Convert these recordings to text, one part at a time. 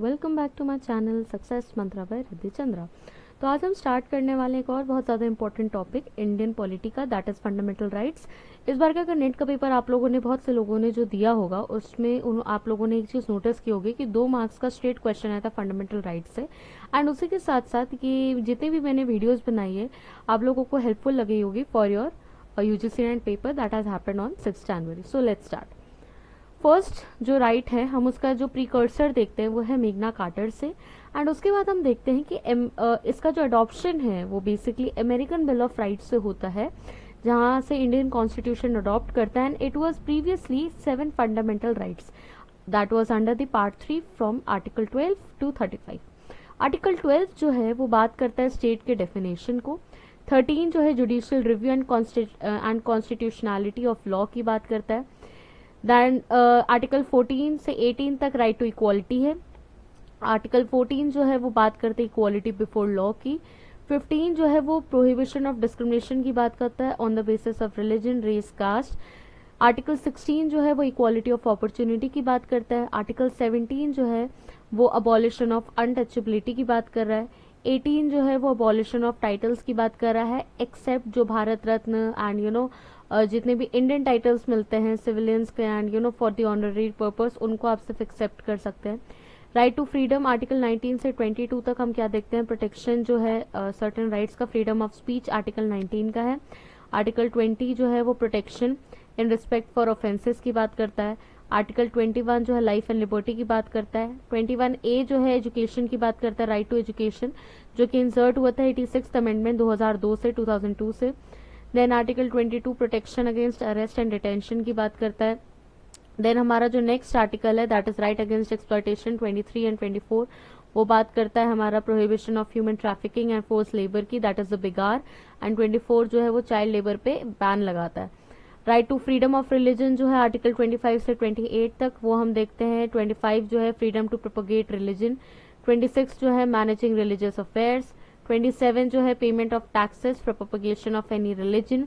Welcome back to my channel success mantra by Riddhi Chandra. तो आज हम स्टार्ट करने वाले एक और बहुत ज़्यादा इंपॉर्टेंट टॉपिक इंडियन पॉलिटी का, दैट इज़ फंडामेंटल राइट्स। इस बार का अगर नेट का पेपर आप लोगों ने, बहुत से लोगों ने जो दिया होगा, उसमें आप लोगों ने एक चीज़ नोटिस की होगी कि 2 मार्क्स का स्ट्रेट क्वेश्चन आया था फंडामेंटल राइट्स से। एंड उसी के साथ साथ कि जितने भी मैंने वीडियोज़ बनाई है आप लोगों को हेल्पफुल लगी होगी for your UGC net paper that has happened on 6 January. So let's start. First जो राइट है, हम उसका जो प्रीकर्सर देखते हैं वो है मेग्ना कार्टर से। एंड उसके बाद हम देखते हैं कि इसका जो अडॉप्शन है वो basically American bill of rights से होता है, जहाँ से इंडियन कॉन्स्टिट्यूशन अडॉप्ट करता है। And it was previously 7 fundamental rights that was under the part 3 from article 12 to 35। Article 12 जो है वो बात करता है स्टेट के डेफिनेशन को। 13 जो है judicial review and constitutionality of law की बात करता है। देन आर्टिकल 14 से 18 तक राइट टू इक्वालिटी है। आर्टिकल 14 जो है वो बात करते हैं इक्वालिटी बिफोर लॉ की। 15 जो है वो प्रोहिबिशन ऑफ डिस्क्रिमिनेशन की बात करता है on the basis of religion, race, caste. Article 16 जो है वो इक्वालिटी ऑफ अपॉर्चुनिटी की बात करता है। आर्टिकल 17 जो है वो अबॉलिशन ऑफ अनटचेबिलिटी की बात कर रहा है। 18 जो है वो अबॉलिशन ऑफ टाइटल्स की बात कर रहा है, एक्सेप्ट जो भारत रत्न एंड जितने भी इंडियन टाइटल्स मिलते हैं सिविलियंस के and for the honorary purpose, उनको आप सिर्फ एक्सेप्ट कर सकते हैं। राइट टू फ्रीडम आर्टिकल 19 से 22 तक हम क्या देखते हैं, प्रोटेक्शन जो है सर्टेन राइट्स का, फ्रीडम ऑफ स्पीच आर्टिकल 19 का है। आर्टिकल 20 जो है वो protection in respect for offences की बात करता है। आर्टिकल 21 जो है लाइफ एंड लिबर्टी की बात करता है। 21A जो है एजुकेशन की बात करता है, राइट टू एजुकेशन, जो कि इंसर्ट हुआ था 86th अमेंडमेंट 2002 से 2002 से। Then article 22 protection against arrest and detention की बात करता है। देन हमारा जो नेक्स्ट आर्टिकल है that is right against exploitation 23 and 24, वो बात करता है हमारा prohibition of human trafficking and force labour की, that is the begar. And 24 जो है वो चाइल्ड लेबर पे बैन लगाता है। Right to freedom of religion जो है आर्टिकल 25 से 28 तक, वो हम देखते हैं। 25 जो है फ्रीडम टू प्रोपोगेट रिलीजन। 26 जो है मैनेजिंग रिलीजियस अफेयर्स। 27 जो है payment of taxes for propagation of any religion.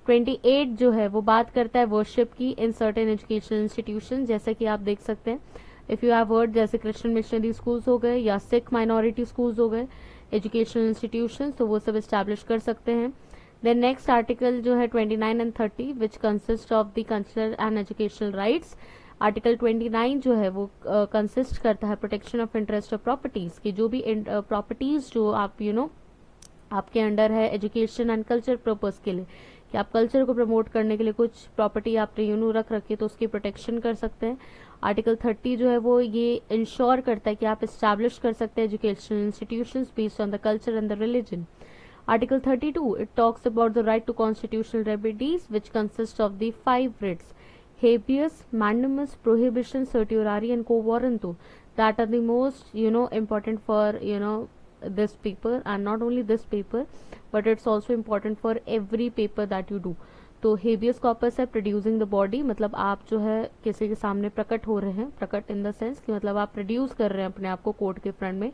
28 जो है वो बात करता है वर्शिप की इन सर्टेन एजुकेशनल इंस्टीट्यूशन, जैसे कि आप देख सकते हैं इफ यू हैव हर्ड, जैसे क्रिश्चियन मिशनरी स्कूल्स हो गए या सिख माइनॉरिटी स्कूल्स हो गए, एजुकेशनल इंस्टीट्यूशन, तो वो सब एस्टैब्लिश कर सकते हैं। देन नेक्स्ट आर्टिकल जो है 29 and 30 which consist of the cultural and educational rights. Article 29 जो है वो कंसिस्ट करता है protection of interest of properties की, जो भी प्रॉपर्टीज जो आप आपके अंडर है एजुकेशन एंड कल्चर पर्पस के लिए, कि आप कल्चर को प्रमोट करने के लिए कुछ प्रॉपर्टी आपने रख रखी, तो उसकी प्रोटेक्शन कर सकते हैं। आर्टिकल 30 जो है वो ये इंश्योर करता है कि आप एस्टैब्लिश कर सकते हैं educational institutions based on the culture and the religion. Article 32, it talks about the right to constitutional remedies, which consist of the 5 writs: habeas, mandamus, prohibition, certiorari, and quo warranto. That are the most, important for, this paper, and not only this paper, but it's also important for every paper that you do. तो habeas corpus है producing the body, मतलब आप जो है किसी के सामने प्रकट हो रहे हैं, प्रकट इन द सेंस कि मतलब आप प्रोड्यूस कर रहे हैं अपने आप को कोर्ट के फ्रंट में।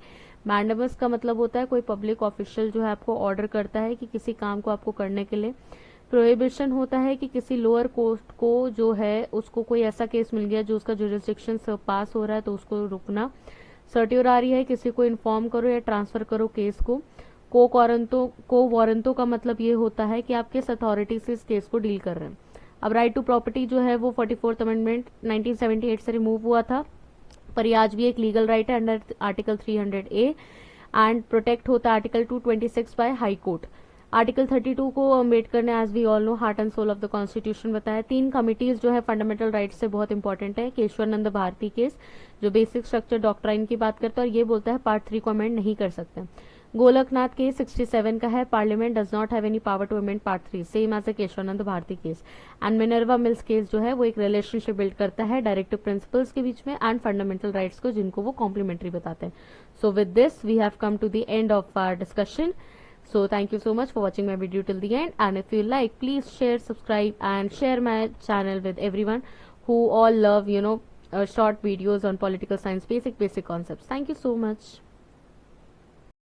मैंडमस का मतलब होता है कोई पब्लिक ऑफिशियल जो है आपको ऑर्डर करता है कि किसी काम को आपको करने के लिए। प्रोहिबिशन होता है कि किसी लोअर कोर्ट को जो है उसको कोई ऐसा केस मिल गया जो उसका जुरिस्डिक्शन पास हो रहा है, तो उसको रुकना। सर्टियोरारी है किसी को इन्फॉर्म करो या ट्रांसफर करो केस को। को वारंटो का मतलब ये होता है कि आप किस अथॉरिटी से इस केस को डील कर रहे हैं। अब राइट टू प्रॉपर्टी जो है वो 44th अमेंडमेंट 1978 से रिमूव हुआ था, पर ये आज भी एक लीगल राइट है under article 300A, and protect होता है article 226 by high court. Article 32 को अम्बेडकर ने, as we all know, heart and soul of the constitution बताया। 3 कमिटीज जो है फंडामेंटल राइट्स से बहुत इंपॉर्टेंट है। केशवानंद भारती केस जो बेसिक स्ट्रक्चर डॉक्ट्राइन की बात करता है और ये बोलता है पार्ट 3 को अमेंड नहीं कर सकते। गोलकनाथ केस 67 का है, parliament does not have any power to amend part 3, same as a Kesavananda Bharati case. And Minerva Mills case जो है वो एक रिलेशनशिप बिल्ड करता है डायरेक्टिव प्रिंसिपल्स के बीच में एंड फंडामेंटल राइट्स को, जिनको वो कॉम्प्लीमेंट्री बताते हैं। So with this we have come to the end of our discussion. So thank you so much for watching my video till the end, and if you like, please share, subscribe and share my channel with everyone who all love short videos on political science, basic concepts. Thank you so much.